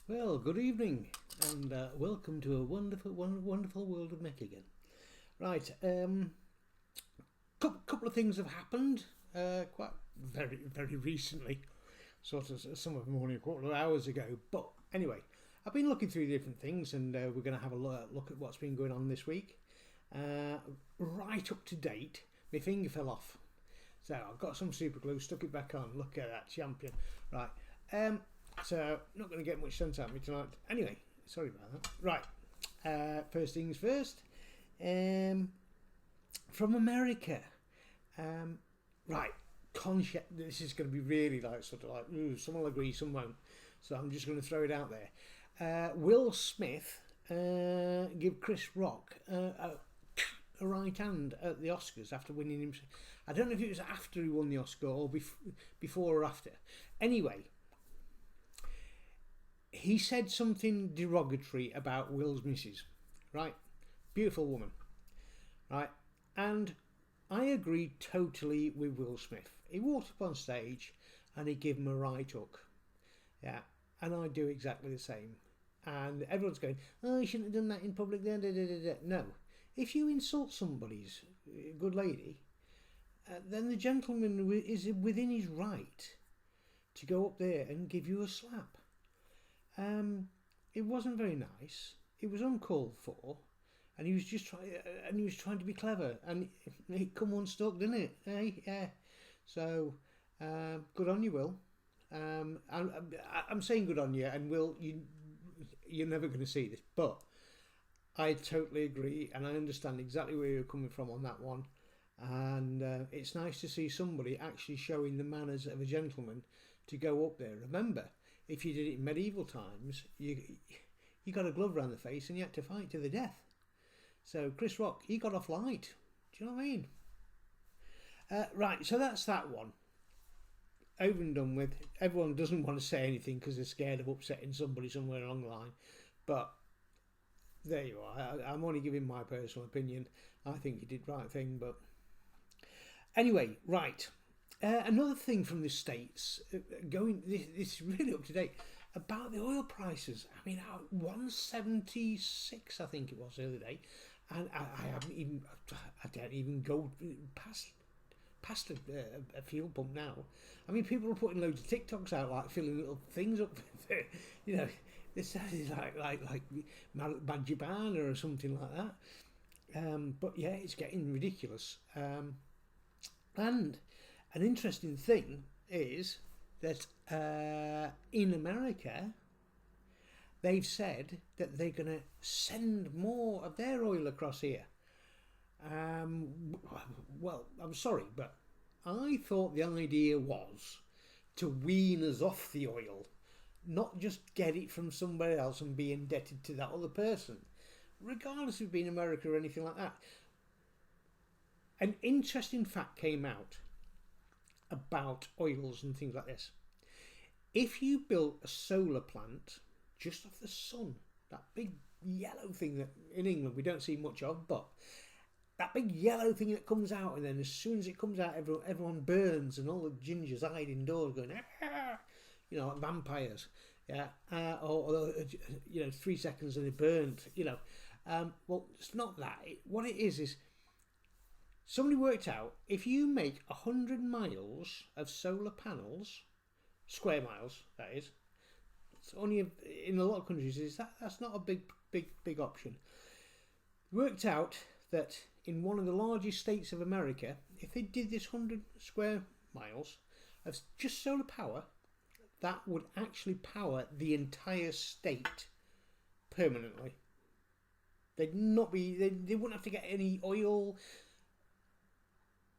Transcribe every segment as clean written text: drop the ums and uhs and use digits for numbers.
Well, good evening, and welcome to a wonderful world of Mick again. Right, couple of things have happened quite very recently, sort of some of them only a couple of hours ago. But anyway, I've been looking through different things, and we're going to have a look at what's been going on this week. Right up to date, my finger fell off, so I've got some super glue, stuck it back on. Look at that champion, right? So not going to get much sense out of me tonight. Anyway, sorry about that. Right, first things first. From America. Right, this is going to be really like sort of like some will agree, some won't. So I'm just going to throw it out there. Will Smith give Chris Rock a right hand at the Oscars after winning him? I don't know if it was after he won the Oscar or before or after. Anyway, he said something derogatory about Will's missus, right? Beautiful woman, right? And I agree totally with Will Smith. He walked up on stage and he gave him a right hook, yeah. And I do exactly the same. And everyone's going, "Oh, you shouldn't have done that in public." No, if you insult somebody's good lady, then the gentleman is within his right to go up there and give you a slap. It wasn't very nice. It was uncalled for, and he was just trying to be clever, and it come unstuck, didn't it? Yeah. So, good on you, Will. I'm saying good on you, and Will, you're never going to see this, but I totally agree, and I understand exactly where you're coming from on that one. And it's nice to see somebody actually showing the manners of a gentleman to go up there. Remember, if you did it in medieval times, you got a glove around the face and you had to fight to the death. So Chris Rock, he got off light. Do you know what I mean? Right, so that's that one. Over and done with. Everyone doesn't want to say anything because they're scared of upsetting somebody somewhere along the line. But there you are. I'm only giving my personal opinion. I think he did the right thing. But anyway, right. Another thing from the States, this is really up to date, about the oil prices. I mean, 176, I think it was the other day, and I don't even go past a fuel pump now. I mean, people are putting loads of TikToks out, like filling little things up. You know, this sounds like Badjibana or something like that. But yeah, it's getting ridiculous. And an interesting thing is that in America, they've said that they're going to send more of their oil across here. Well, I'm sorry, but I thought the idea was to wean us off the oil, not just get it from somewhere else and be indebted to that other person, regardless of being America or anything like that. An interesting fact came out about oils and things like this. If you built a solar plant just off the sun, that big yellow thing that in England we don't see much of, but that big yellow thing that comes out, and then as soon as it comes out, everyone burns, and all the gingers hide indoors going, you know, like vampires, yeah, or 3 seconds and they're burnt, you know. Well, it's not that. What it is somebody worked out if you make 100 miles of solar panels, square miles, that is. It's only in a lot of countries that's not a big option. Worked out that in one of the largest states of America, if they did this 100 square miles of just solar power, that would actually power the entire state permanently. They wouldn't have to get any oil.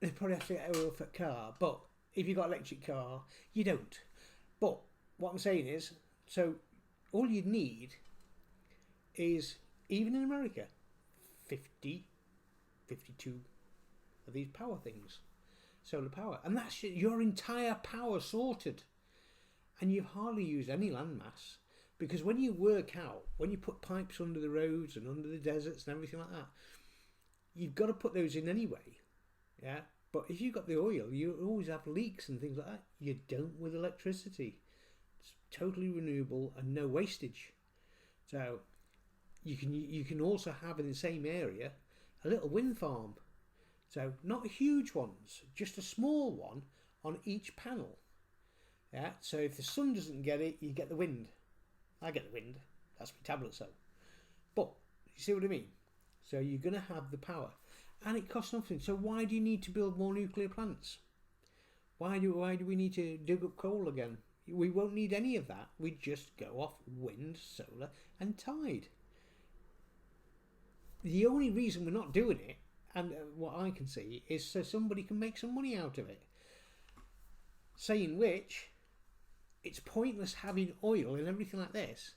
They'd probably have to get oil for a car, but if you've got an electric car, you don't. But what I'm saying is, so all you'd need is, even in America, 52 of these power things, solar power, and that's your entire power sorted. And you've hardly used any land mass, because when you put pipes under the roads and under the deserts and everything like that, you've got to put those in anyway, yeah. But if you've got the oil, you always have leaks and things like that. You don't with electricity. It's totally renewable and no wastage. So you can also have in the same area a little wind farm. So not huge ones, just a small one on each panel. Yeah. So if the sun doesn't get it, you get the wind. I get the wind. That's my tablet. So, but you see what I mean? So you're going to have the power, and it costs nothing. So why do you need to build more nuclear plants? Why do we need to dig up coal again? We won't need any of that. We just go off wind, solar, and tide. The only reason we're not doing it, and what I can see, is so somebody can make some money out of it. Saying which, it's pointless having oil and everything like this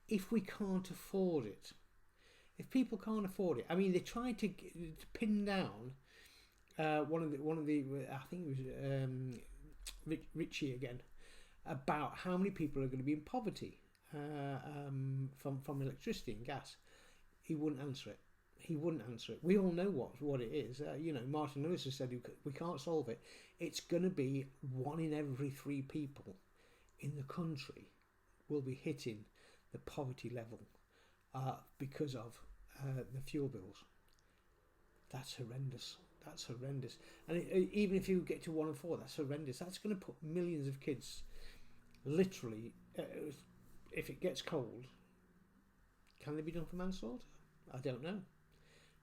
if we can't afford it. If people can't afford it, I mean, they tried to pin down one of the I think it was Richie again, about how many people are going to be in poverty from electricity and gas. He wouldn't answer it. He wouldn't answer it. We all know what it is. Martin Lewis has said we can't solve it. It's going to be 1 in every 3 people in the country will be hitting the poverty level because of the fuel bills. That's horrendous. That's horrendous. And even if you get to 1 in 4, that's horrendous. That's going to put millions of kids, literally, if it gets cold, can they be done for manslaughter? I don't know.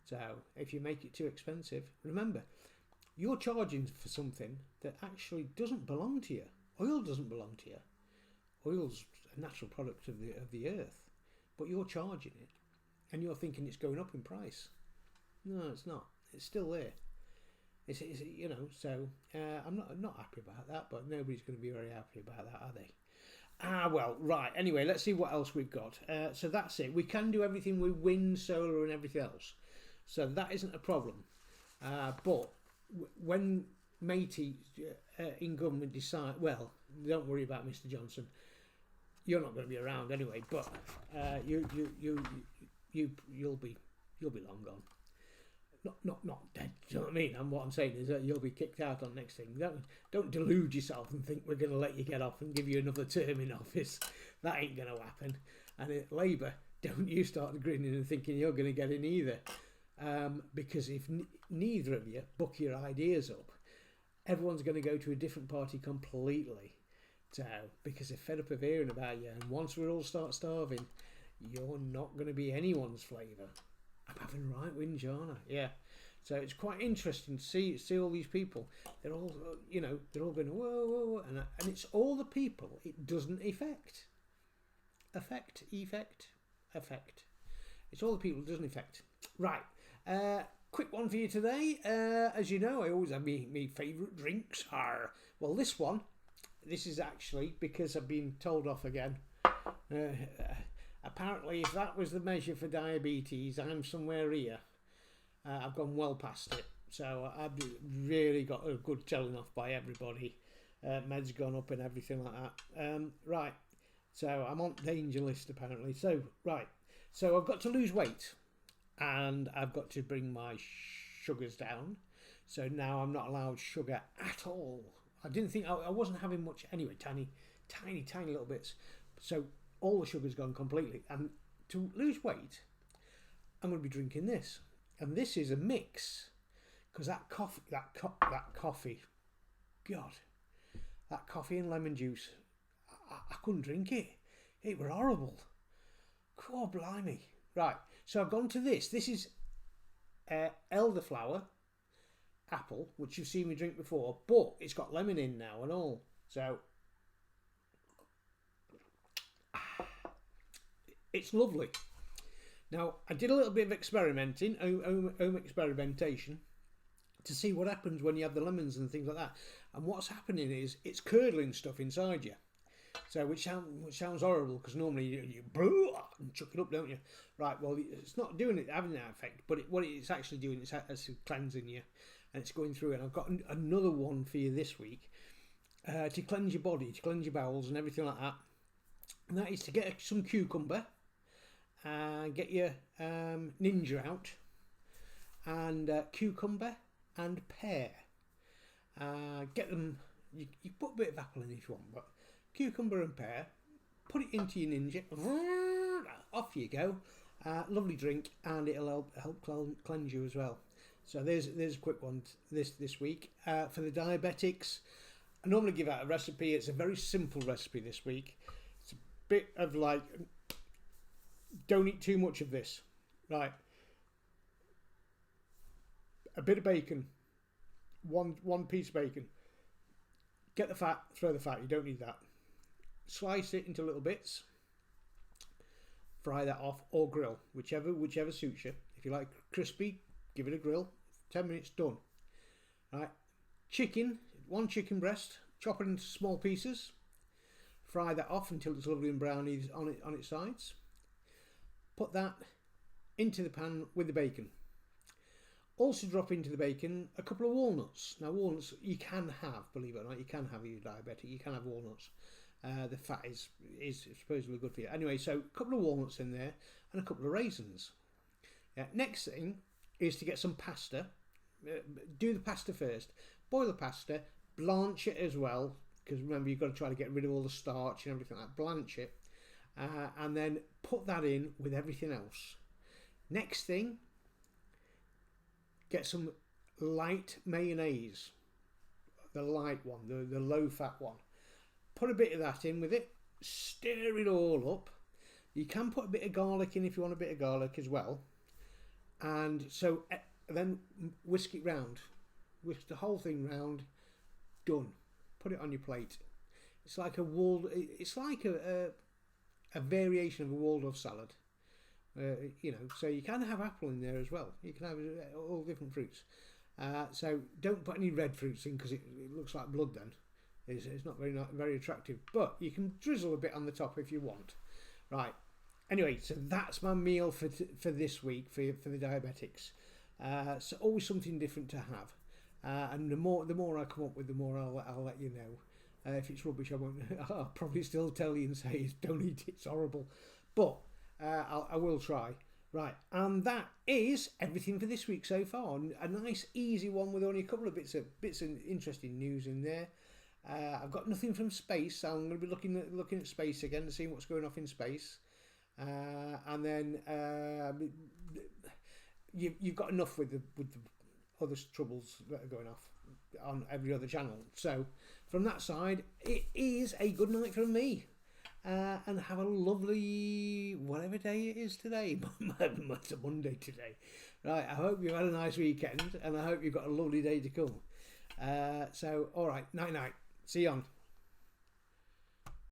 So if you make it too expensive, remember, you're charging for something that actually doesn't belong to you. Oil doesn't belong to you. Oil's a natural product of the earth, but you're charging it, and you're thinking it's going up in price. No, it's not. It's still there. It's So I'm not happy about that, but nobody's going to be very happy about that, are they? Well, right. Anyway, let's see what else we've got. So that's it. We can do everything with wind, solar, and everything else. So that isn't a problem. But when matey in government decide, well, don't worry about Mr. Johnson. You're not going to be around anyway. But you'll be long gone. Not dead. Do you know what I mean? And what I'm saying is that you'll be kicked out on next thing. Don't delude yourself and think we're going to let you get off and give you another term in office. That ain't going to happen. And at Labour, don't you start grinning and thinking you're going to get in either. Because if neither of you book your ideas up, everyone's going to go to a different party completely. So, because they're fed up of hearing about you. And once we all start starving, you're not going to be anyone's flavour. I'm having right whinge, aren't I? Yeah. So it's quite interesting to see all these people. They're all, they're all going, whoa, whoa, whoa. And it's all the people it doesn't affect. Effect. It's all the people it doesn't affect. Right. Quick one for you today. As you know, I always have my favourite drinks are, well, this is actually because I've been told off again. Apparently, if that was the measure for diabetes, I'm somewhere here. I've gone well past it. So I've really got a good telling off by everybody. Meds gone up and everything like that. Right. So I'm on danger list apparently. So, right. So I've got to lose weight. And I've got to bring my sugars down. So now I'm not allowed sugar at all. I didn't think I wasn't having much anyway. Tiny little bits. So all the sugar's gone completely. And to lose weight, I'm going to be drinking this. And this is a mix. Because that coffee, God, that coffee and lemon juice, I couldn't drink it. It were horrible. God blimey. Right, so I've gone to this. This is elderflower apple, which you've seen me drink before, but it's got lemon in now and all. So it's lovely. Now, I did a little bit of experimenting, home experimentation, to see what happens when you have the lemons and things like that. And what's happening is it's curdling stuff inside you. So, which sounds horrible because normally you and chuck it up, don't you? Right. Well, it's not doing it, having that effect, but what it's actually doing is it's cleansing you, and it's going through. And I've got another one for you this week to cleanse your body, to cleanse your bowels and everything like that. And that is to get some cucumber, get your ninja out, and cucumber and pear. Get them. You put a bit of apple in if you want, but cucumber and pear, put it into your Ninja, off you go. Lovely drink, and it'll help cleanse you as well. So there's a quick one this week. For the diabetics, I normally give out a recipe. It's a very simple recipe this week. It's a bit of like, don't eat too much of this. Right. A bit of bacon, one piece of bacon. Get the fat, throw the fat. You don't need that. Slice it into little bits. Fry that off or grill, whichever suits you. If you like crispy, give it a grill. 10 minutes, done. Right. Chicken, one chicken breast. Chop it into small pieces. Fry that off until it's lovely and browny on its sides. Put that into the pan with the bacon. Also drop into the bacon a couple of walnuts. Now walnuts you can have, believe it or not, you can have if you're diabetic, you can have walnuts. The fat is supposedly good for you. Anyway, so a couple of walnuts in there and a couple of raisins. Next thing is to get some pasta. Do the pasta first. Boil the pasta, blanch it as well, because remember you've got to try to get rid of all the starch and everything like that. Blanch it, and then put that in with everything else. Next thing, get some light mayonnaise, the light one, the low fat one. Put a bit of that in with it, stir it all up. You can put a bit of garlic in if you want a bit of garlic as well. And so then whisk it round, whisk the whole thing round, done. Put it on your plate. It's like a variation of a Waldorf salad. So you can have apple in there as well. You can have all different fruits. So don't put any red fruits in because it looks like blood then. It's not very attractive. But you can drizzle a bit on the top if you want. Right. Anyway, so that's my meal for this week for the diabetics. So always something different to have. And the more I come up with, the more I'll let you know. If it's rubbish, I won't. I'll probably still tell you and say don't eat it. It's horrible. But I will try. Right, and that is everything for this week so far. A nice, easy one with only a couple of bits of interesting news in there. I've got nothing from space, so I'm going to be looking at space again and seeing what's going off in space. And then you've got enough with the other troubles that are going off on every other channel. So from that side, it is a good night from me. And have a lovely whatever day it is today. It's a Monday today. Right, I hope you've had a nice weekend and I hope you've got a lovely day to come. So, alright, night. See you on.